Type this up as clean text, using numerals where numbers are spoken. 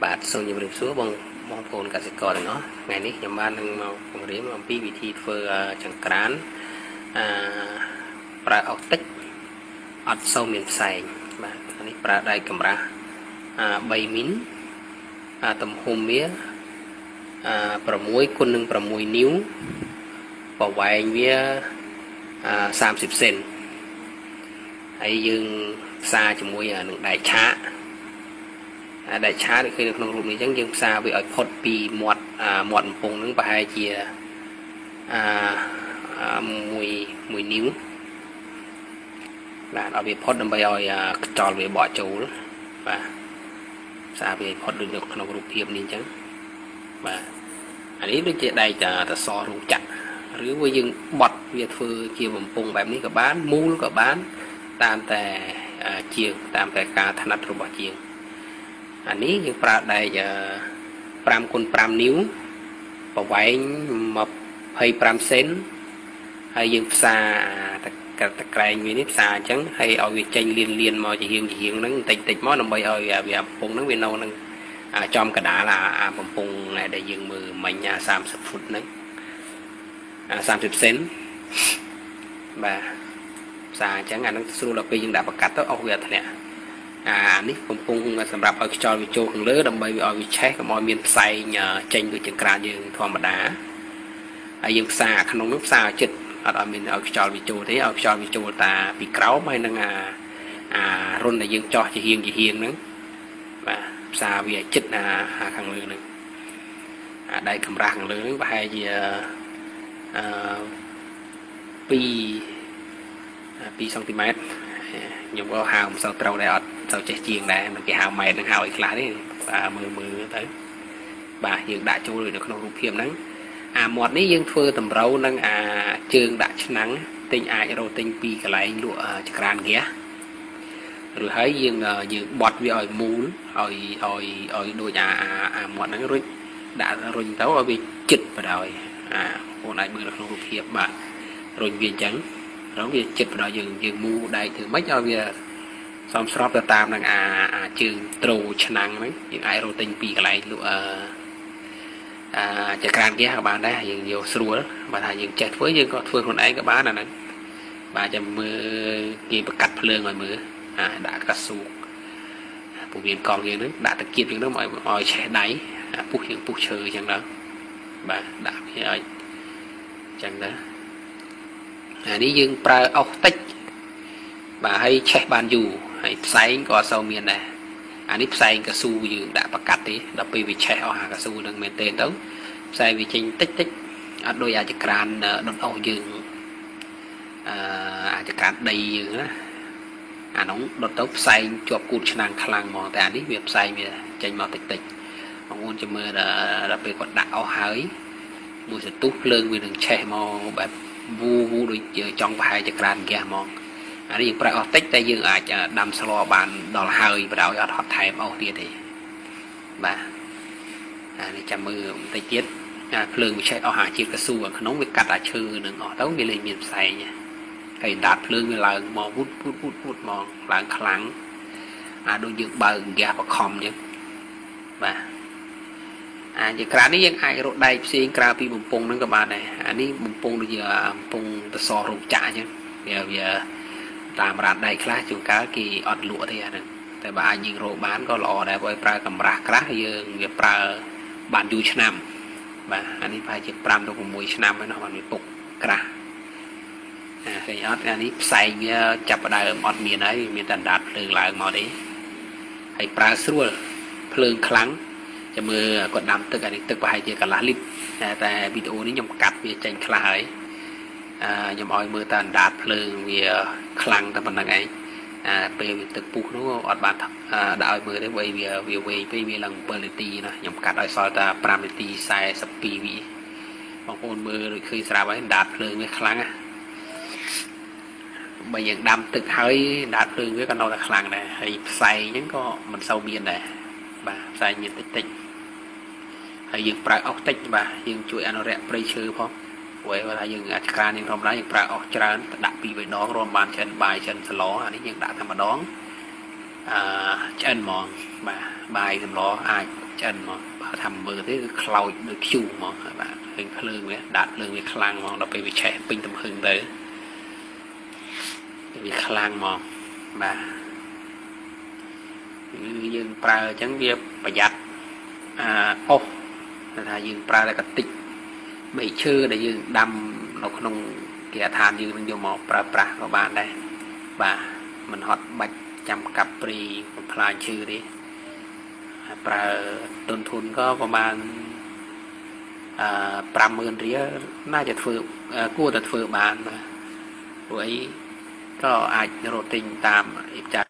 បាទសូមជម្រាបសួរបងប្អូនកសិករទាំងអស់ថ្ងៃនេះខ្ញុំបាននឹងមកបង្រៀនអំពីវិធីធ្វើចង្ក្រានប្រើអុសតិចអត់សូវមានផ្សែងបាទនេះប្រើដៃកម្រាស់3មីលទំហំវា6 គុណនឹង 6 นิ้វប្រវែងវា30 សេនហើយយើងផ្សារជាមួយនឹងដែកឆាកដែកឆាកគឺនៅក្នុងរូបនេះអញ្ចឹងយើងផ្សារវាឲ្យផុតពីមាត់កំពង់នឹងប្រហែលជា1 นิ้វបាទឲ្យវាផុតដើម្បីឲ្យខ្យល់វាបកចូលបាទផ្សារវាផុតដូចនៅក្នុងរូបភាពនេះអញ្ចឹងបាទអានេះដូចជាដែកតសរោងចក្រឬว่าយើងបត់វាធ្វើជាបំពង់បែបនេះក៏បានមូលក៏បានតាមតែជាងតាមតែការថណិតរបស់ជាងអានេះយើងប្រើដែក5 គុណ 5 นิ้វប្រវែង25 សេនហើយយើងផ្សារតក្រែងវានេះផ្សារអញ្ចឹងហើយឲ្យវាចេញលៀនមកជារៀងហ្នឹងបន្តិចមកដើម្បីឲ្យវាបំពង់ហ្នឹងវានៅនឹងចំកដាលបំពង់ដែលយើងមើលមិញ30 ហ្វុតហ្នឹង30 សេនបាទផ្សារអញ្ចឹងអាហ្នឹងស្រួលដល់ពេលយើងដាក់ប្រកាត់ទៅអស់វាធ្លាក់នេះកំពុងសម្រាប់ឲ្យខ្យល់វាចូលខាងលើដើម្បីវាឲ្យវាឆេះកុំឲ្យមានផ្សែងចេញដូចចង្ក្រានយើងធម្មតាហើយយើងផ្សារក្នុងនោះផ្សារចិត្តអត់ឲ្យមានឲ្យខ្យល់វាចូលទេឲ្យខ្យល់វាចូលតាពីក្រោមហើយនឹងរុនដែលយើងចោះជាហៀងហ្នឹងបាទផ្សារវាចិត្តខាងលើហ្នឹងដៃកម្រាស់ខាងលើហ្នឹងប្រហែលជា2 សង់ទីម៉ែត្រខ្ញុំក៏ហៅមិនសូវត្រូវដែរអត់សូវចេះជាងដែរមិនគេហៅម៉ែត្រនឹងហៅឲ្យខ្លះទេមើលទៅបាទយើងដាក់ចូលនៅក្នុងរូបភាពហ្នឹងមាត់នេះយើងធ្វើតម្រូវនឹងជើងដាក់ឆ្នាំងទិញអាចរកទិញពីកន្លែងលក់ចង្ក្រានហ្គាសឬហើយយើងបត់វាឲ្យមូលឲ្យដូចមាត់ហ្នឹងរួចដាក់រុញទៅឲ្យវាជិតបណ្ដោយបងអាចមើលនៅក្នុងរូបភាពបាទរុញវាអញ្ចឹងរងវាចិត្តបណ្ដោយយើងមូដែកធ្វើម៉េចឲ្យវាសមស្របទៅតាមនឹងជើងត្រូឆ្នាំងហ្នឹងយើងអាចរកទិញពីកន្លែងលក់ចង្ក្រានហ្គាសក៏បានដែរយើងយកស្រួលបើថាយើងចេះធ្វើយើងក៏ធ្វើខ្លួនឯងក៏បានអាហ្នឹងបាទចាំមើលគេប្រកាត់ភ្លើងឲ្យមើលដាក់កាស៊ូពូមានកង់យើងហ្នឹងដាក់តាគៀបយើងហ្នឹងឲ្យឆេះដៃពុះយើងពុះឈើអញ្ចឹងដែរបាទដាក់វាឲ្យអញ្ចឹងដែរនេះយើងប្រើអុសតិចបាទហើយឆេះបានយូរហើយផ្សែងក៏អត់សូវមានដែរនេះផ្សែងកស៊ូយើងដាក់ប្រកាត់ទេដល់ពេលវាឆេះអស់កស៊ូនឹងមែនទេទៅផ្សែងវាចេញតិចអត់ដូចចង្ក្រានដុតអុសយើងចង្ក្រានដីយើងណានោះដុតទៅផ្សែងជាប់គូតឆ្នាំងខ្លាំងមកតែនេះវាផ្សែងវាចេញមកតិចបងប្អូនចាំមើលដល់ពេលគាត់ដាក់អស់ហើយមួយសន្ទុះភ្លើងវានឹងឆេះមកបែបវូដូចចង់ប្រហែលចង្ក្រានហ្គាសហ្មងនេះយើងប្រើអស់តិចតែយើងអាចដាំស្លបានដល់ហើយបដ ாய் អត់ហត់ថែមអស់ទៀតទេបាទនេះចាំមើលបន្តិចទៀតភ្លើងវាឆេះអស់ជាតិកស៊ូởក្នុងវាកាត់ឈើនឹងអស់ទៅវាលែងមានផ្សែងហើយដាតភ្លើងវាឡើងមកវូតមកឡើងខ្លាំងដូចយើងបើកហ្គាសបខំអញ្ចឹងបាទចង្ក្រាននេះយើងអាចរកដែកផ្សេងក្រៅពីបំពង់ហ្នឹងក៏បានដែរនេះបំពង់ដូចជាបំពង់តសររោងចក្រអញ្ចឹងវាតាមរ៉ានដែកខ្លះជួនកាលគេអត់លក់ទេហ្នឹងតែបើអាចយើងរកបានក៏ល្អដែរបើប្រើកម្រាស់ក្រាស់យើងវាប្រើបានយូរឆ្នាំបាទនេះប្រហែលជា5 ទៅ 6 ឆ្នាំហើយនោះបានវាពុកក្រាស់ឃើញអត់នេះផ្សែងវាចាប់ផ្ដើមអត់មានហើយមានតែដាតភ្លើងឡើងមកទេហើយប្រើស្រួលភ្លើងខ្លាំងចាំមើលគាត់ដាំទឹកនេះទឹកប្រហែលជាកន្លះលីត្រតែវីដេអូនេះខ្ញុំកាត់វាចេញខ្លះហើយខ្ញុំឲ្យមើលតែអណ្ដាតភ្លើងវាខ្លាំងតែប៉ុណ្្នឹងឯងពេលវាទឹកពុះនោះអត់បានដាក់ឲ្យមើលទេវាវែងពេកវាឡើង7 នាទីណាខ្ញុំកាត់ឲ្យសល់តែ5 នាទី 42 វិបងប្អូនមើលដូចឃើញស្រាប់ហើយអណ្ដាតភ្លើងវាខ្លាំងណាបើយើងដាំទឹកហើយអណ្ដាតភ្លើងវាក៏នៅតែខ្លាំងដែរហើយផ្សែងហ្នឹងក៏មិនសូវមានដែរបាទផ្សែងមានតិចហើយយើងប្រើអុសតិចបាទយើងជួយអនុរក្សព្រៃឈើផងព្រោះថាយើងចង្ក្រាននេះធម្មតាយើងប្រើអុសច្រើនដាក់2 3 ដងរួមបានចិនបាយចិនសឡអានេះយើងដាក់តែម្ដងឆ្អិនហ្មងបាទបាយសម្លអាច chân mà thầm mơ thế cloud được chiu mà bạn hình lương đấy đạt lương với khlang mà nó bị trẻ pin tầm hưng tới vì khlang mà dương pra chẳng việc bà giặt là dương pra là cái tích bị chư để dương đâm nó không kẻ than dương vô một pra của bạn đây và mình hót bạch chăm cặp pri một plan chư đi pra tuần thun cóประมาณ50,000 เหรียญน่าจะធ្វើគួរតែធ្វើបានបាទព្រោះអីក៏អាចរត់ទិញតាមអ៊ីបចា